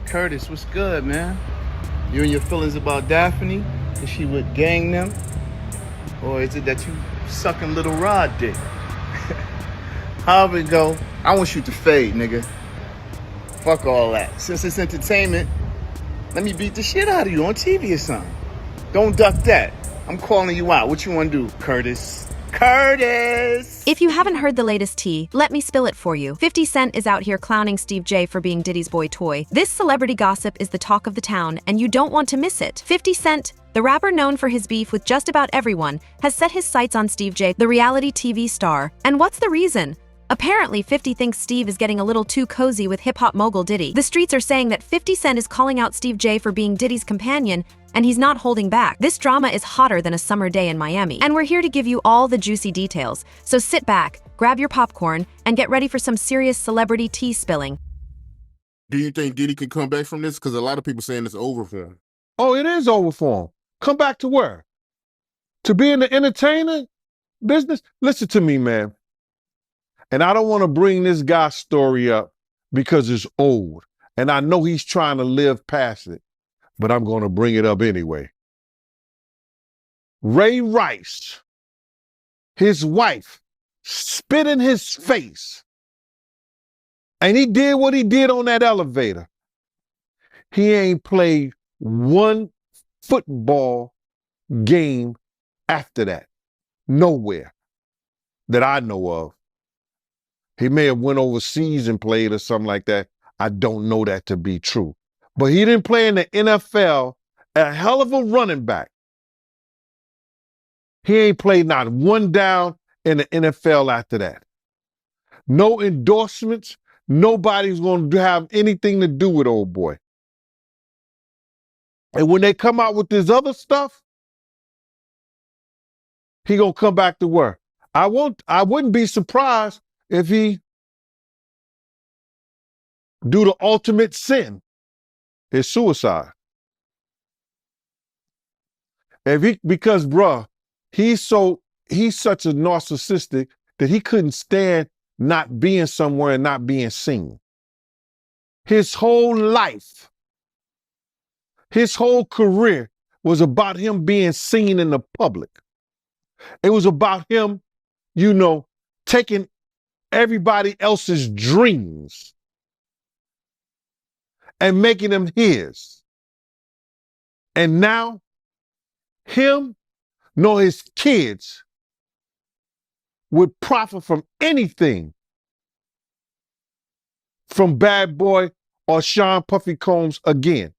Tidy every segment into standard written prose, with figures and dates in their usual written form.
Curtis, what's good, man? You and your feelings about Daphne? Is she with gang them? Or is it that you sucking little Rod dick? However it go, I want you to fade, nigga. Fuck all that. Since it's entertainment, let me beat the shit out of you on TV or something. Don't duck that. I'm calling you out. What you want to do, Curtis? Curtis! If you haven't heard the latest tea, let me spill it for you. 50 Cent is out here clowning Steve J for being Diddy's boy toy. This celebrity gossip is the talk of the town, and you don't want to miss it. 50 Cent, the rapper known for his beef with just about everyone, has set his sights on Steve J, the reality TV star. And what's the reason? Apparently, 50 thinks Steve is getting a little too cozy with hip-hop mogul Diddy. The streets are saying that 50 Cent is calling out Steve J for being Diddy's companion, and he's not holding back. This drama is hotter than a summer day in Miami, and we're here to give you all the juicy details. So sit back, grab your popcorn, and get ready for some serious celebrity tea spilling. Do you think Diddy can come back from this? Because a lot of people saying it's over for him. Oh, it is over for him. Come back to where? To be in the entertainment business? Listen to me, man. And I don't want to bring this guy's story up because it's old. And I know he's trying to live past it, but I'm going to bring it up anyway. Ray Rice, his wife, spit in his face. And he did what he did on that elevator. He ain't played one football game after that. Nowhere that I know of. He may have went overseas and played or something like that. I don't know that to be true. But he didn't play in the NFL, a hell of a running back. He ain't played not one down in the NFL after that. No endorsements. Nobody's going to have anything to do with old boy. And when they come out with this other stuff, he going to come back to work. I wouldn't be surprised if he do the ultimate sin, is suicide. Because bruh, he's such a narcissistic that he couldn't stand not being somewhere and not being seen. His whole life, his whole career was about him being seen in the public. It was about him, taking everybody else's dreams and making them his. And now, him nor his kids would profit from anything from Bad Boy or Sean Puffy Combs again.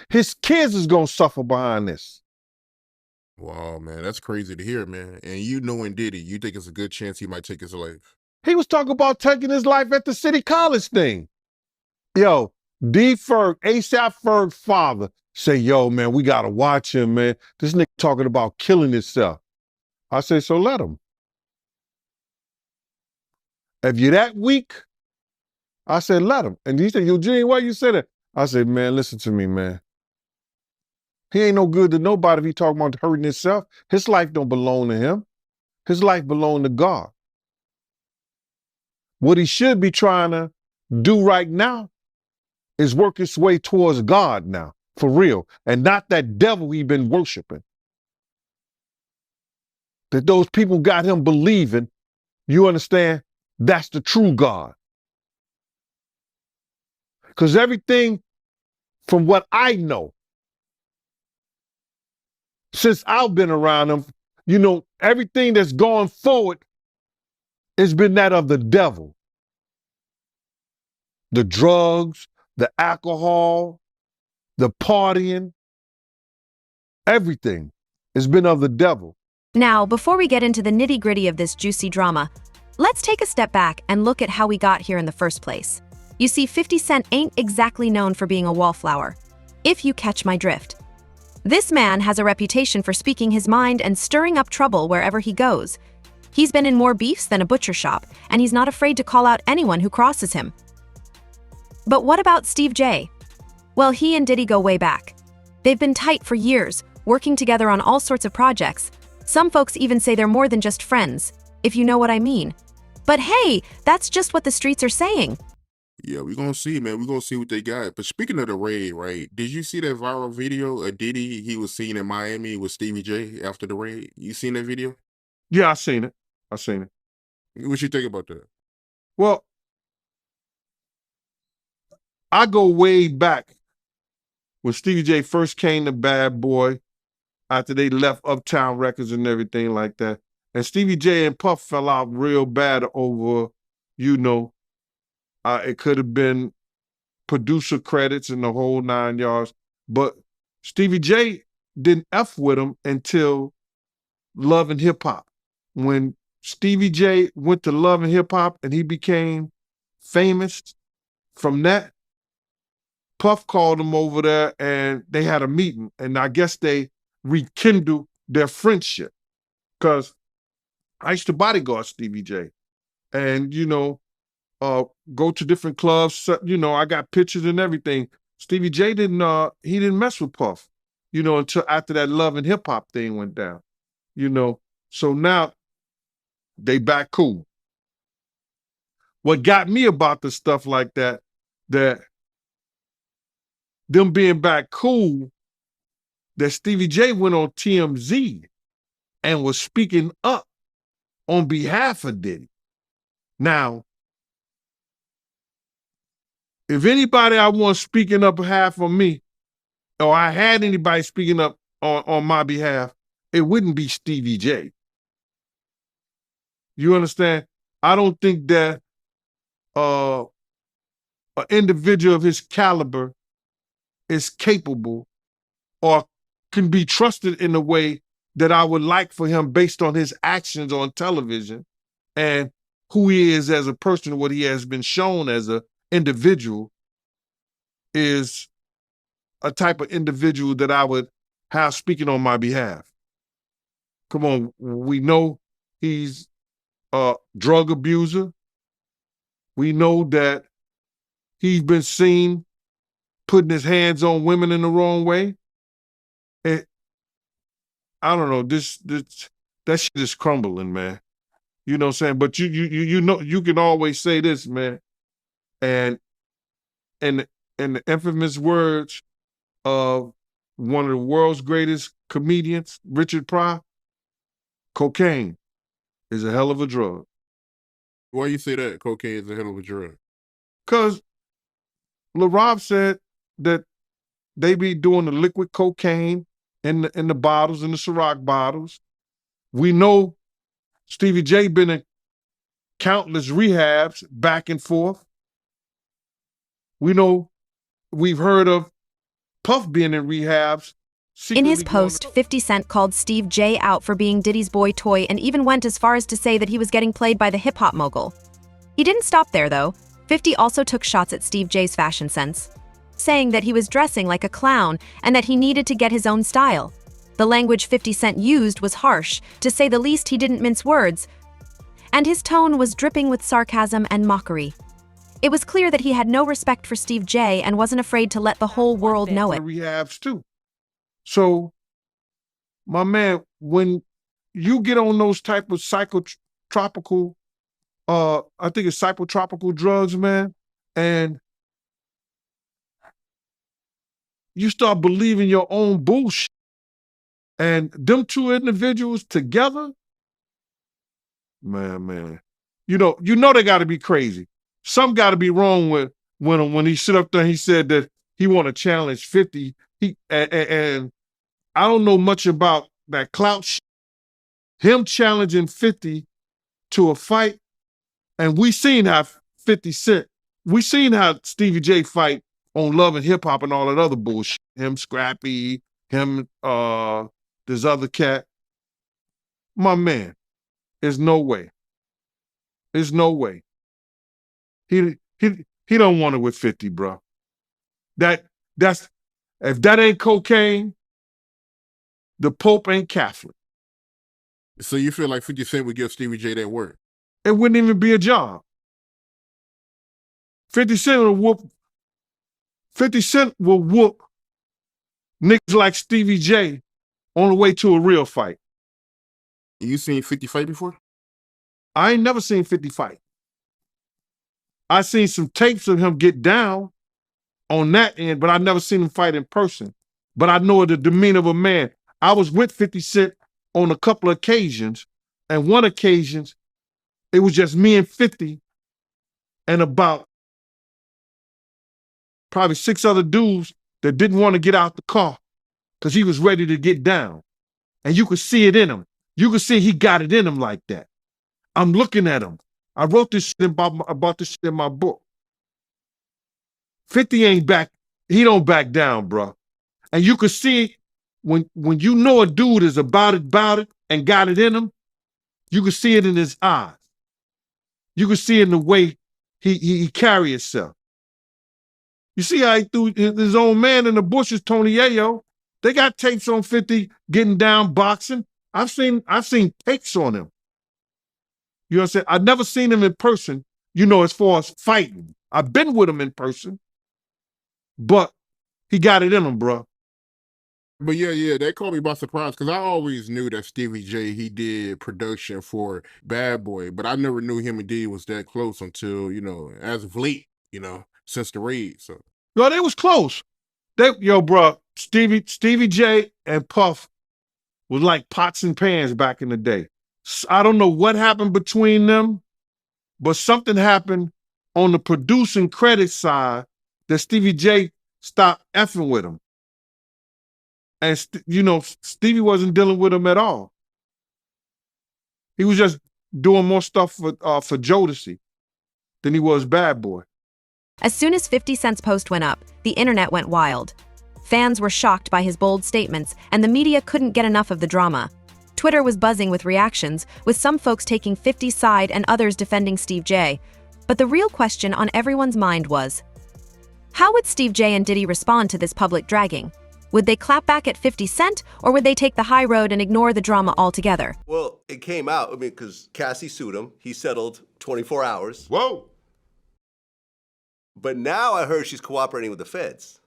His kids is gonna suffer behind this. Wow, man, that's crazy to hear, man. And you knowing Diddy, you think it's a good chance he might take his life? He was talking about taking his life at the City College thing. Yo, D. Ferg, ASAP Ferg's father, say, yo, man, we gotta watch him, man. This nigga talking about killing himself. I say, so let him. If you're that weak, I said, let him. And he said, Eugene, why you say that? I said, man, listen to me, man. He ain't no good to nobody if he talking about hurting himself. His life don't belong to him. His life belong to God. What he should be trying to do right now is work his way towards God now, for real, and not that devil he been worshiping. That those people got him believing, you understand, that's the true God. Because everything from what I know, since I've been around him, everything that's gone forward has been that of the devil. The drugs, the alcohol, the partying, everything has been of the devil. Now, before we get into the nitty-gritty of this juicy drama, let's take a step back and look at how we got here in the first place. You see, 50 Cent ain't exactly known for being a wallflower, if you catch my drift. This man has a reputation for speaking his mind and stirring up trouble wherever he goes. He's been in more beefs than a butcher shop, and he's not afraid to call out anyone who crosses him. But what about Steve J? Well, he and Diddy go way back. They've been tight for years, working together on all sorts of projects. Some folks even say they're more than just friends, if you know what I mean. But hey, that's just what the streets are saying. Yeah, we're gonna see, man. We're gonna see what they got. But speaking of the raid, right? Did you see that viral video of Diddy? He was seen in Miami with Stevie J after the raid. You seen that video? Yeah, I seen it. I seen it. What you think about that? Well, I go way back when Stevie J first came to Bad Boy after they left Uptown Records and everything like that. And Stevie J and Puff fell out real bad over, you know, it could have been producer credits and the whole 9 yards. But Stevie J didn't F with him until Love and Hip Hop. When Stevie J went to Love and Hip Hop and he became famous from that, Puff called him over there and they had a meeting. And I guess they rekindled their friendship. Because I used to bodyguard Stevie J. And, go to different clubs. I got pictures and everything. Stevie J didn't mess with Puff, until after that Love and Hip Hop thing went down, So now they back cool. What got me about the stuff like that them being back cool, that Stevie J went on TMZ and was speaking up on behalf of Diddy. Now, if anybody I want speaking up behalf of me, or I had anybody speaking up on my behalf, it wouldn't be Stevie J. You understand? I don't think that an individual of his caliber is capable or can be trusted in a way that I would like for him based on his actions on television and who he is as a person, what he has been shown as an individual is a type of individual that I would have speaking on my behalf. Come on, we know he's a drug abuser. We know that he's been seen putting his hands on women in the wrong way. And I don't know, that shit is crumbling, man. You know what I'm saying? But you can always say this, man. And in the infamous words of one of the world's greatest comedians, Richard Pryor, cocaine is a hell of a drug. Why you say that? Cocaine is a hell of a drug. Because LaRob said that they be doing the liquid cocaine in the bottles, in the Ciroc bottles. We know Stevie J been in countless rehabs back and forth. We know we've heard of Puff being in rehabs. In his post, 50 Cent called Steve J out for being Diddy's boy toy and even went as far as to say that he was getting played by the hip-hop mogul. He didn't stop there, though. 50 also took shots at Steve J's fashion sense, saying that he was dressing like a clown and that he needed to get his own style. The language 50 Cent used was harsh, to say the least. He didn't mince words, and his tone was dripping with sarcasm and mockery. It was clear that he had no respect for Steve J and wasn't afraid to let the whole world know it. Rehabs too. So, my man, when you get on those type of psychotropical, I think it's psychotropical drugs, man, and you start believing your own bullshit, and them two individuals together, man, you know they got to be crazy. Something got to be wrong with when he sit up there and he said that he want to challenge 50. And I don't know much about that clout shit. Him challenging 50 to a fight, and we seen how 50 Cent, we seen how Stevie J fight on Love and Hip Hop and all that other bullshit. Him Scrappy, him this other cat. My man, there's no way. There's no way. He don't want it with 50, bro. That's if that ain't cocaine, the Pope ain't Catholic. So you feel like 50 Cent would give Stevie J that work? It wouldn't even be a job. 50 Cent will whoop niggas like Stevie J on the way to a real fight. You seen 50 fight before? I ain't never seen 50 fight. I seen some tapes of him get down on that end, but I never seen him fight in person. But I know the demeanor of a man. I was with 50 Cent on a couple of occasions, and one occasion, it was just me and 50 and about probably 6 other dudes that didn't want to get out the car because he was ready to get down. And you could see it in him. You could see he got it in him like that. I'm looking at him. I wrote this shit about this shit in my book. 50 ain't back. He don't back down, bro. And you could see when you know a dude is about it, and got it in him, you could see it in his eyes. You could see it in the way he carry himself. You see how he threw his own man in the bushes, Tony Yayo. They got tapes on 50 getting down boxing. I've seen takes on him. You know what I'm saying? I've never seen him in person, as far as fighting. I've been with him in person, but he got it in him, bro. But yeah, that caught me by surprise because I always knew that Stevie J, he did production for Bad Boy, but I never knew him and Diddy was that close until, as of late, since the raid. So Yo, they was close. Bro, Stevie J and Puff was like pots and pans back in the day. I don't know what happened between them, but something happened on the producing credit side that Stevie J stopped effing with him. And, Stevie wasn't dealing with him at all. He was just doing more stuff for Jodeci than he was Bad Boy. As soon as 50 Cent's post went up, the internet went wild. Fans were shocked by his bold statements, and the media couldn't get enough of the drama. Twitter was buzzing with reactions, with some folks taking 50's side and others defending Steve J. But the real question on everyone's mind was, how would Steve J and Diddy respond to this public dragging? Would they clap back at 50 Cent, or would they take the high road and ignore the drama altogether? Well, it came out, because Cassie sued him. He settled 24 hours. Whoa! But now I heard she's cooperating with the feds.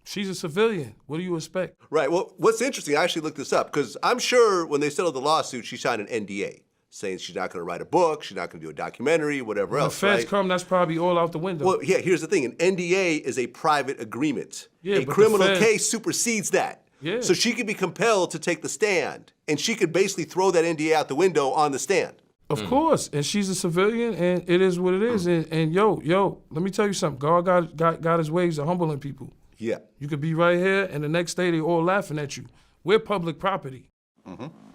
She's a civilian. What do you expect? Right. Well, what's interesting, I actually looked this up, because I'm sure when they settled the lawsuit, she signed an NDA, saying she's not going to write a book, she's not going to do a documentary, whatever else, When the feds right? come, that's probably all out the window. Well, yeah, here's the thing. An NDA is a private agreement. Yeah, a but criminal the feds- case supersedes that. Yeah. So she could be compelled to take the stand, and she could basically throw that NDA out the window on the stand. Of course, and she's a civilian, and it is what it is. And yo, let me tell you something. God got his ways of humbling people. Yeah. You could be right here, and the next day they all laughing at you. We're public property.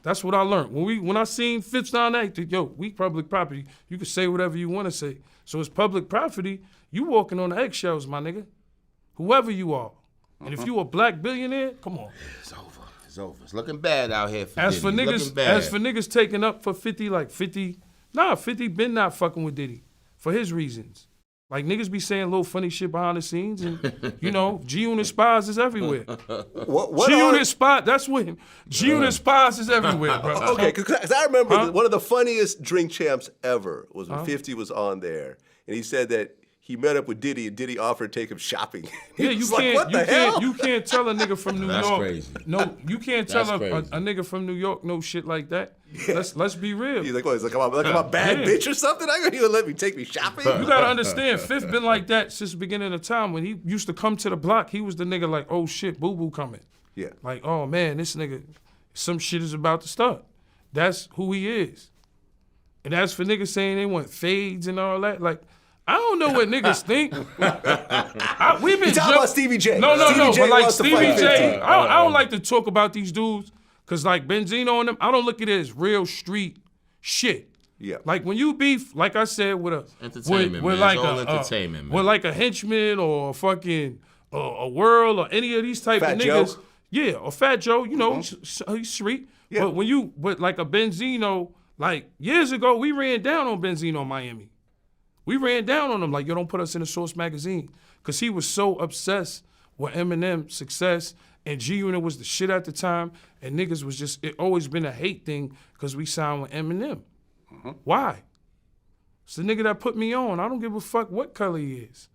That's what I learned. When I seen Fifth down there, we public property. You can say whatever you want to say. So it's public property. You walking on eggshells, my nigga. Whoever you are. And if you a black billionaire, come on. It's over. It's over. It's looking bad out here for As Diddy. for Looking niggas, bad. 50 taking up for 50, 50 been not fucking with Diddy for his reasons. Like niggas be saying little funny shit behind the scenes, and G-Unit spies is everywhere. G-Unit spy, that's what G-Unit spies is everywhere, bro. Okay, because I remember one of the funniest Drink Champs ever was when 50 was on there, and he said that he met up with Diddy, and Diddy offered to take him shopping. Yeah, you can't tell a nigga from New That's York. crazy. No, you can't tell a That's crazy. nigga from New York no shit like that. Yeah. Let's be real. He's like, what? He's like, I'm a bad bitch or something? I gonna let me take me shopping? You gotta understand, Fifth been like that since the beginning of time. When he used to come to the block, he was the nigga like, oh shit, boo-boo coming. Yeah. Like, oh man, this nigga, some shit is about to start. That's who he is. And as for niggas saying they want fades and all that, like, I don't know what niggas think. We've been You talking about Stevie J. No, Stevie J but like wants to Stevie fight J, 50. I don't like to talk about these dudes, cause like Benzino and them, I don't look at it as real street shit. Yeah. Like when you beef, like I said, with Entertainment, man. like It's all entertainment, man. with like a henchman or a fucking a World or any of these type Fat of Joe. niggas. Yeah, or Fat Joe, he's street. Yeah. But like a Benzino, like years ago, we ran down on Benzino in Miami. We ran down on him like, yo, don't put us in the Source magazine. Because he was so obsessed with Eminem's success, and G-Unit was the shit at the time, and niggas was just, it always been a hate thing because we signed with Eminem. Why? It's the nigga that put me on. I don't give a fuck what color he is.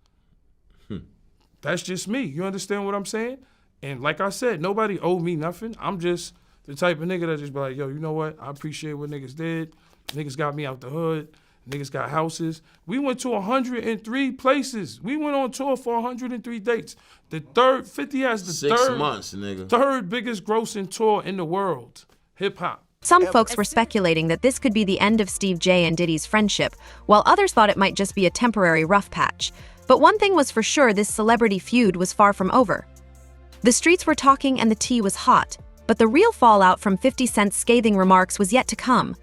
That's just me. You understand what I'm saying? And like I said, nobody owed me nothing. I'm just the type of nigga that just be like, yo, you know what? I appreciate what niggas did. Niggas got me out the hood. Niggas got houses. We went to 103 places. We went on tour for 103 dates. The third, 50 has the 6 months, nigga. third biggest grossing tour in the world. Hip hop. Some folks were speculating that this could be the end of Steve J and Diddy's friendship, while others thought it might just be a temporary rough patch. But one thing was for sure, this celebrity feud was far from over. The streets were talking and the tea was hot, but the real fallout from 50 Cent's scathing remarks was yet to come.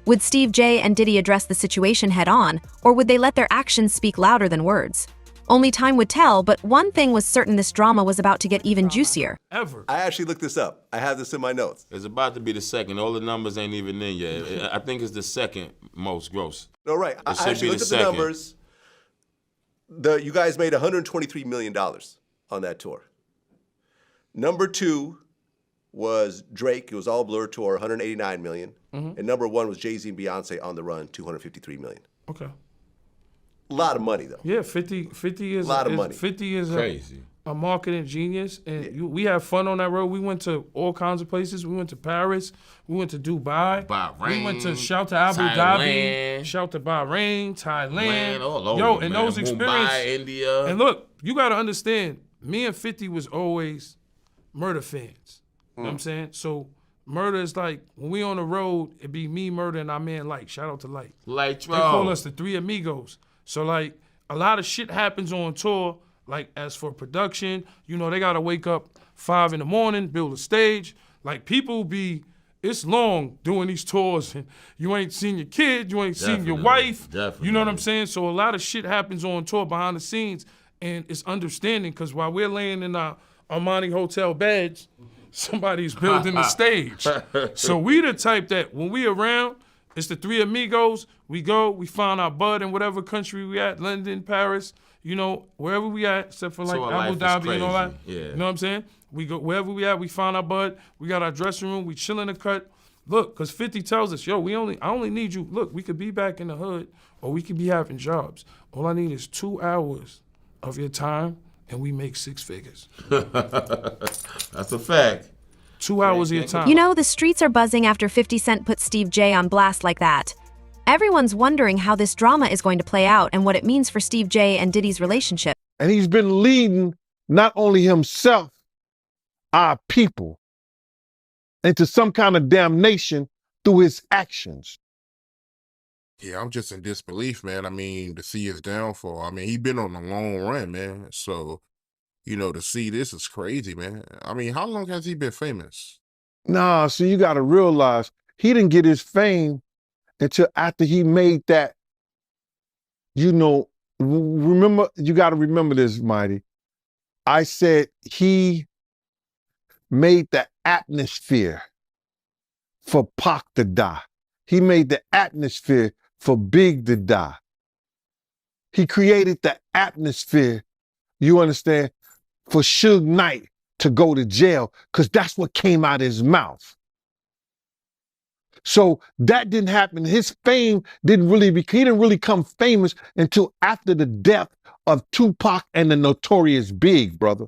Would Steve J and Diddy address the situation head-on, or would they let their actions speak louder than words? Only time would tell, but one thing was certain, this drama was about to get even juicier. Ever. I actually looked this up. I have this in my notes. It's about to be the second. All the numbers ain't even in yet. I think it's the second most gross. No, right. I should actually be looked the at the second. numbers. You guys made $123 million on that tour. Number 2 was Drake. It was all Blur tour, $189 million. And number 1 was Jay-Z and Beyonce on the Run, $253 million. Okay. A lot of money, though. Yeah, 50 is a lot of money. 50 is Crazy. A marketing genius, and we had fun on that road. We went to all kinds of places. We went to Paris. We went to Dubai. Bahrain, we went to shout to Abu Dhabi. Shout to Bahrain, Thailand. All over, Yo, and man. those experiences. Mumbai, India. And look, you got to understand, me and 50 was always Murder fans. You know what I'm saying? So Murder is like, when we on the road, it be me, Murder, and our man Light. Shout out to Light. Light, They call us the Three Amigos. So like, a lot of shit happens on tour. Like, as for production, you know, they gotta wake up 5 in the morning, build a stage. Like, people be, it's long doing these tours, and you ain't seen your kid, you ain't seen your wife. Definitely. You know what I'm saying? So a lot of shit happens on tour behind the scenes, and it's understanding, because while we're laying in our Armani hotel beds, somebody's building the stage. So we the type that when we around, it's the Three Amigos. We go, we find our bud in whatever country we at, London, Paris, you know, wherever we at, except for like So our Abu life is Dhabi and all that. crazy. Yeah. You know what I'm saying? We go wherever we at, we find our bud. We got our dressing room. We chill in the cut. Look, because 50 tells us, yo, I only need you. Look, we could be back in the hood, or we could be having jobs. All I need is 2 hours of your time, and we make 6 figures. That's a fact. 2 hours of your time. You know, the streets are buzzing after 50 Cent put Steve J on blast like that. Everyone's wondering how this drama is going to play out and what it means for Steve J and Diddy's relationship. And he's been leading not only himself, our people, into some kind of damnation through his actions. Yeah, I'm just in disbelief, man. I mean, to see his downfall. I mean, he been on a long run, man. So, you know, to see this is crazy, man. I mean, how long has he been famous? Nah, so you got to realize he didn't get his fame until after he made that, you know, remember, you got to remember this, Mighty. I said he made the atmosphere for Pac to die. He made the atmosphere for Big to die. He created the atmosphere, you understand, for Suge Knight to go to jail, because that's what came out of his mouth. So that didn't happen. His fame he didn't really become famous until after the death of Tupac and the Notorious Big, brother.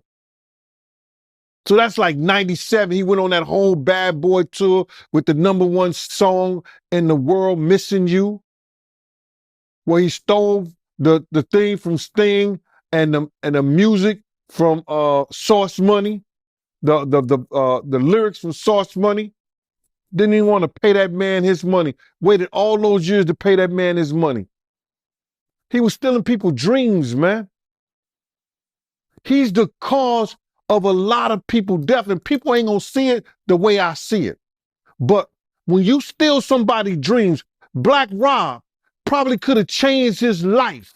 So that's like 97. He went on that whole Bad Boy tour with the #1 song in the world, Missing You, where he stole the thing from Sting and the music from Source Money, the lyrics from Source Money. Didn't even want to pay that man his money. Waited all those years to pay that man his money. He was stealing people's dreams, man. He's the cause of a lot of people's death, and people ain't gonna see it the way I see it. But when you steal somebody's dreams, Black Rob probably could have changed his life.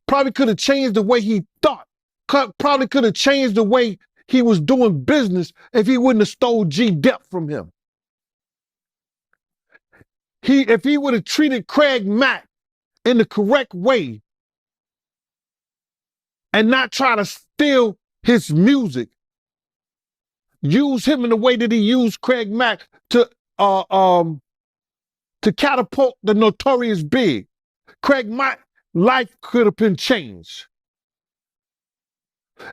Probably could have changed the way he thought. Probably could have changed the way he was doing business if he wouldn't have stole G-Dep from him. If he would have treated Craig Mack in the correct way and not try to steal his music, use him in the way that he used Craig Mack to catapult the Notorious Big, Craig Mack's life could have been changed.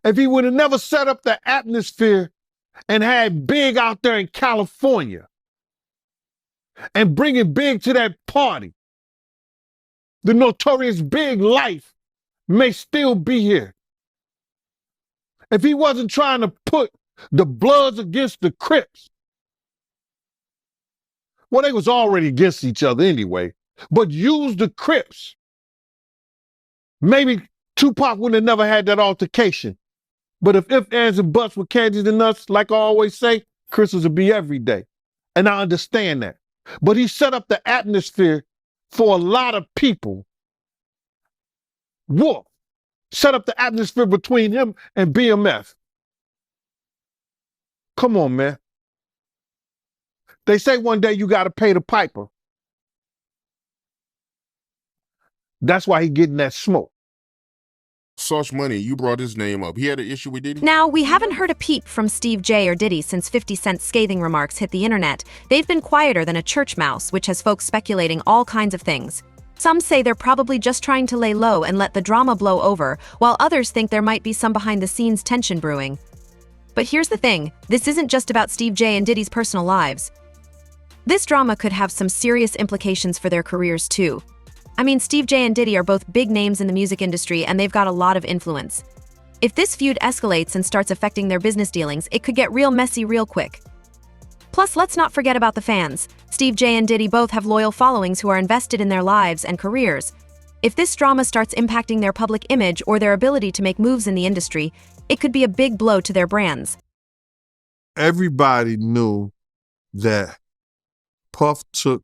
If he would have never set up the atmosphere and had Big out there in California and bringing Big to that party, the notorious Big Life may still be here. If he wasn't trying to put the Bloods against the Crips, well, they was already against each other anyway, but use the Crips. Maybe Tupac wouldn't have never had that altercation. But if ands, and buts were candies and nuts, like I always say, Christmas would be every day. And I understand that. But he set up the atmosphere for a lot of people. Wolf set up the atmosphere between him and BMF. Come on, man. They say one day you got to pay the piper. That's why he getting that smoke. Sauce Money, you brought his name up. He had an issue with Diddy? Now, we haven't heard a peep from Steve J or Diddy since 50 Cent's scathing remarks hit the internet. They've been quieter than a church mouse, which has folks speculating all kinds of things. Some say they're probably just trying to lay low and let the drama blow over, while others think there might be some behind-the-scenes tension brewing. But here's the thing, this isn't just about Steve J and Diddy's personal lives. This drama could have some serious implications for their careers too. I mean, Steve J and Diddy are both big names in the music industry and they've got a lot of influence. If this feud escalates and starts affecting their business dealings, it could get real messy real quick. Plus, let's not forget about the fans. Steve J and Diddy both have loyal followings who are invested in their lives and careers. If this drama starts impacting their public image or their ability to make moves in the industry, it could be a big blow to their brands. Everybody knew that Puff took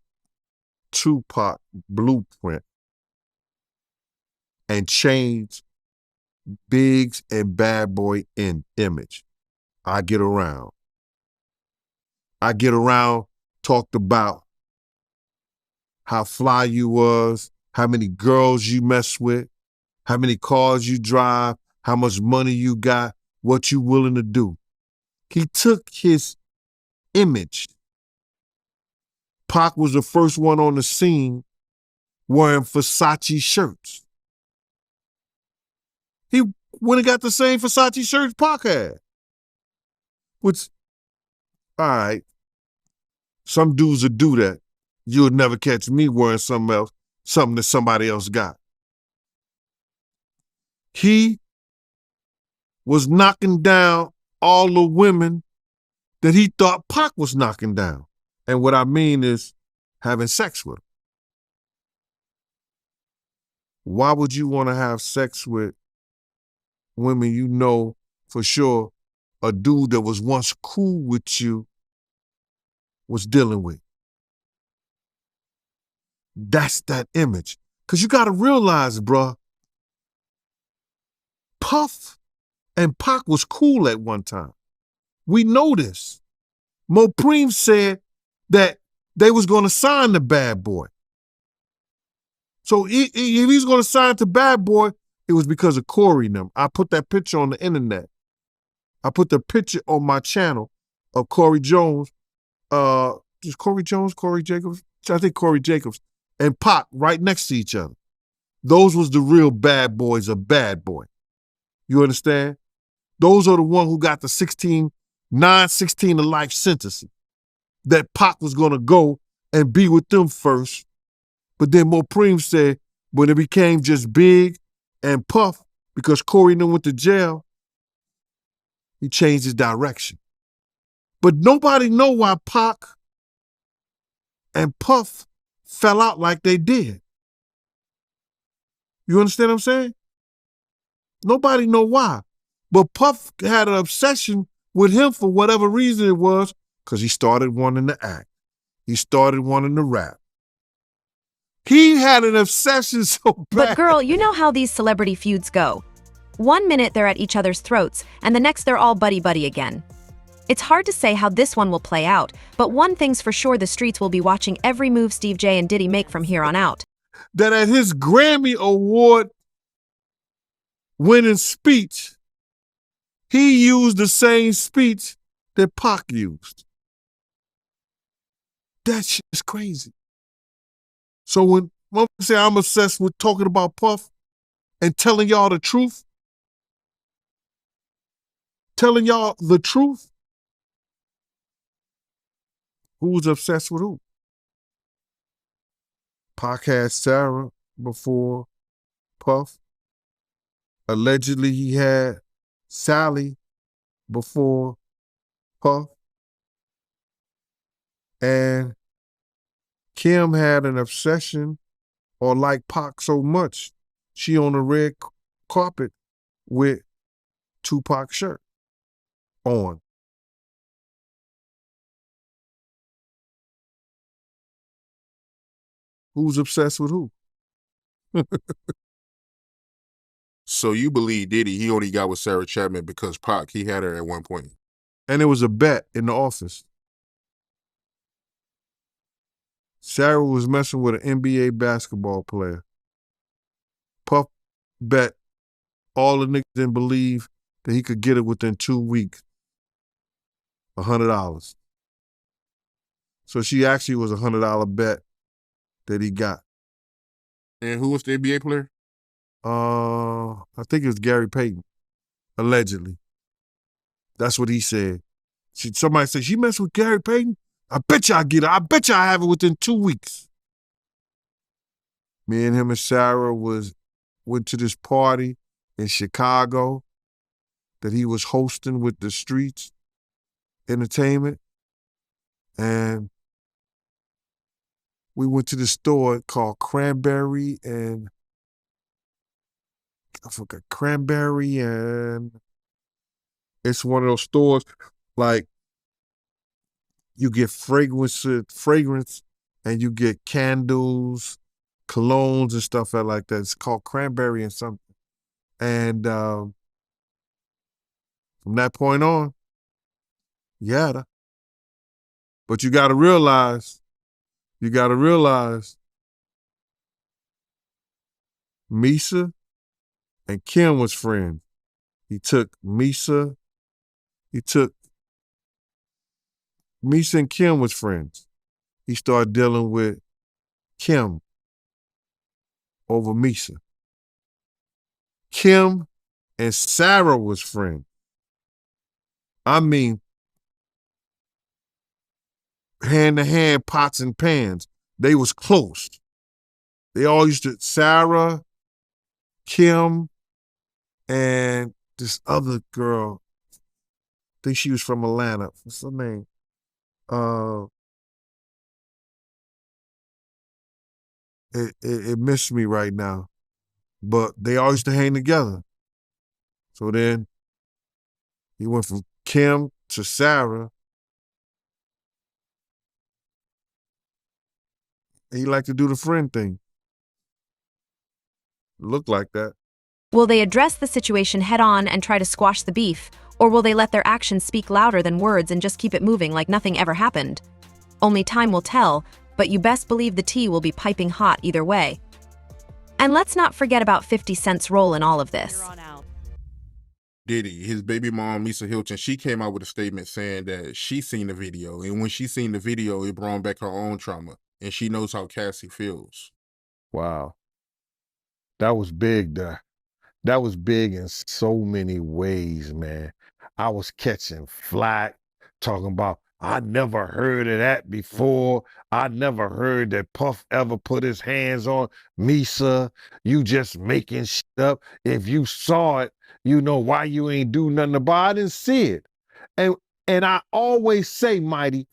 Tupac blueprint and changed Biggs and Bad Boy in image. I Get Around. I Get Around talked about how fly you was, how many girls you mess with, how many cars you drive, how much money you got, what you willing to do. He took his image. Pac was the first one on the scene wearing Versace shirts. He went and got the same Versace shirts Pac had. Which, all right, some dudes would do that. You would never catch me wearing something else, something that somebody else got. He was knocking down all the women that he thought Pac was knocking down. And what I mean is having sex with them. Why would you want to have sex with women you know for sure a dude that was once cool with you was dealing with? That's that image. Because you got to realize, bruh, Puff and Pac was cool at one time. We know this. Mopreme said that they was going to sign the Bad Boy. So if he's going to sign to Bad Boy, it was because of Corey and them. I put that picture on the internet. I put the picture on my channel of Corey Jones. Is Corey Jones, Corey Jacobs? I think Corey Jacobs and Pac right next to each other. Those was the real bad boys of Bad Boy. You understand? Those are the ones who got the 16 to life sentences. That Pac was going to go and be with them first. But then Mopreme said when it became just Big and Puff, because Corey and them went to jail, he changed his direction. But nobody know why Pac and Puff fell out like they did. You understand what I'm saying? Nobody know why. But Puff had an obsession with him for whatever reason it was, because he started wanting to act. He started wanting to rap. He had an obsession so bad. But girl, you know how these celebrity feuds go. One minute they're at each other's throats, and the next they're all buddy-buddy again. It's hard to say how this one will play out, but one thing's for sure, the streets will be watching every move Steve J and Diddy make from here on out. That at his Grammy Award winning speech, he used the same speech that Pac used. That shit is crazy. So when I say I'm obsessed with talking about Puff and telling y'all the truth, who's obsessed with who? Pac had Sarah, before Puff. Allegedly, he had Sally before Puff. And Kim had an obsession or liked Pac so much, she on the red carpet with Tupac's shirt on. Who's obsessed with who? So you believe Diddy, he only got with Sarah Chapman because Pac, he had her at one point. And it was a bet in the office. Sarah was messing with an NBA basketball player. Puff bet all the niggas didn't believe that he could get it within 2 weeks. $100. So she actually was a $100 bet that he got. And who was the NBA player? I think it was Gary Payton, allegedly. That's what he said. Somebody said, she messed with Gary Payton? I bet you I get it. I bet you I have it within 2 weeks. Me and him and Sarah went to this party in Chicago that he was hosting with the Streets Entertainment. And we went to this store called Cranberry and I forgot, Cranberry, and it's one of those stores like you get fragrance and you get candles, colognes and stuff like that. It's called Cranberry and something. And from that point on, yeah. But you gotta realize, Misa and Kim was friends. Misa and Kim was friends. He started dealing with Kim over Misa. Kim and Sarah was friends. I mean, hand to hand, pots and pans. They was close. They all used to, Sarah, Kim, and this other girl, I think she was from Atlanta. What's her name? It missed me right now. But they all used to hang together. So then he went from Kim to Sarah. He liked to do the friend thing. Looked like that. Will they address the situation head on and try to squash the beef, or will they let their actions speak louder than words and just keep it moving like nothing ever happened? Only time will tell, but you best believe the tea will be piping hot either way. And let's not forget about 50 Cent's role in all of this. Diddy, his baby mom, Lisa Hilton, she came out with a statement saying that she seen the video, and when she seen the video, it brought back her own trauma, and she knows how Cassie feels. Wow. That was big, that was big in so many ways, man. I was catching flack, talking about, I never heard of that before. I never heard that Puff ever put his hands on Misa. You just making shit up. If you saw it, you know why you ain't do nothing about it. I didn't see it. And I always say, Mighty,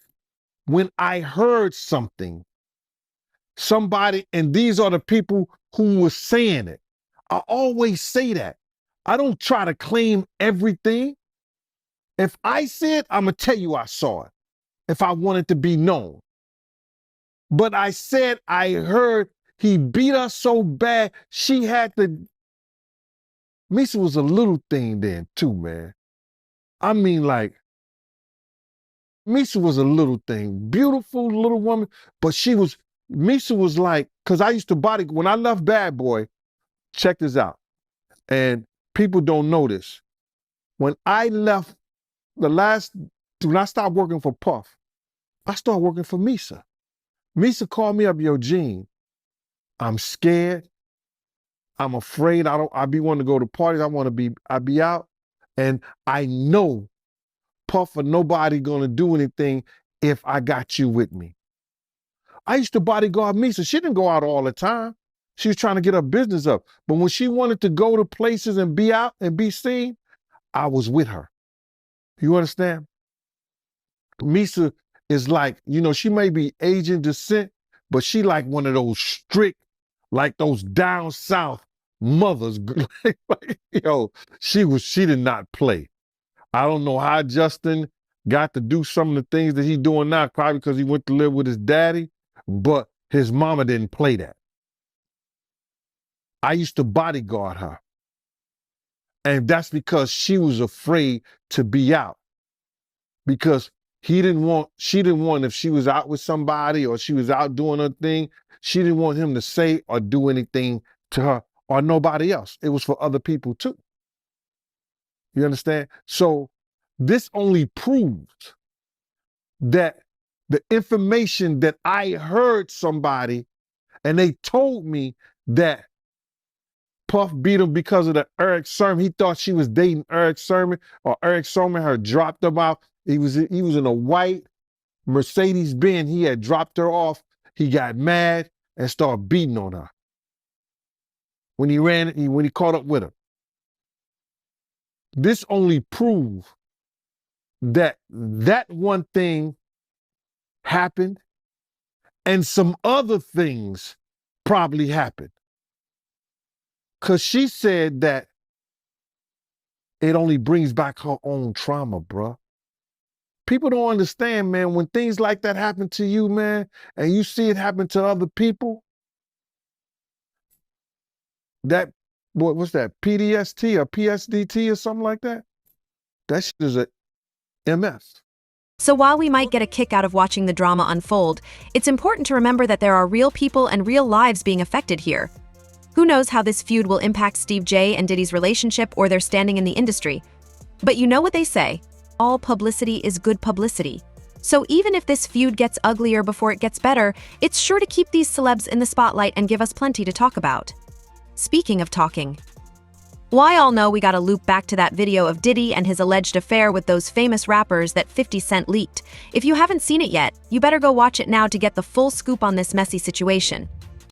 when I heard somebody, and these are the people who were saying it, I always say that. I don't try to claim everything. If I see it, I'm going to tell you I saw it, if I want it to be known. But I said I heard he beat her so bad, she had to... Misa was a little thing then too, man. I mean, like, Misa was a little thing. Beautiful little woman, but Misa was like, because I used to when I left Bad Boy, check this out, and people don't know this. When I left when I stopped working for Puff, I started working for Misa. Misa called me up, yo, Gene, I'm scared. I'm afraid. I be wanting to go to parties. I be out. And I know Puff or nobody gonna do anything if I got you with me. I used to bodyguard Misa. She didn't go out all the time. She was trying to get her business up. But when she wanted to go to places and be out and be seen, I was with her. You understand? Misa is like, you know, she may be Asian descent, but she like one of those strict, like those down south mothers. Yo, she did not play. I don't know how Justin got to do some of the things that he's doing now, probably because he went to live with his daddy, but his mama didn't play that. I used to bodyguard her. And that's because she was afraid to be out. Because she didn't want, if she was out with somebody or she was out doing her thing, she didn't want him to say or do anything to her or nobody else. It was for other people too. You understand? So this only proves that the information that I heard somebody and they told me that Puff beat him because of the Eric Sermon. He thought she was dating Eric Sermon, or Eric Sermon had dropped him out. He was in a white Mercedes Benz. He had dropped her off. He got mad and started beating on her. When he caught up with her. This only proves that one thing happened and some other things probably happened. Because she said that it only brings back her own trauma, bruh. People don't understand, man, when things like that happen to you, man, and you see it happen to other people, that, what's that, PDST or PSDT or something like that? That shit is a MS. So while we might get a kick out of watching the drama unfold, it's important to remember that there are real people and real lives being affected here. Who knows how this feud will impact Steve J and Diddy's relationship or their standing in the industry? But you know what they say, all publicity is good publicity. So even if this feud gets uglier before it gets better, it's sure to keep these celebs in the spotlight and give us plenty to talk about. Speaking of talking, why all know we gotta loop back to that video of Diddy and his alleged affair with those famous rappers that 50 Cent leaked. If you haven't seen it yet, you better go watch it now to get the full scoop on this messy situation.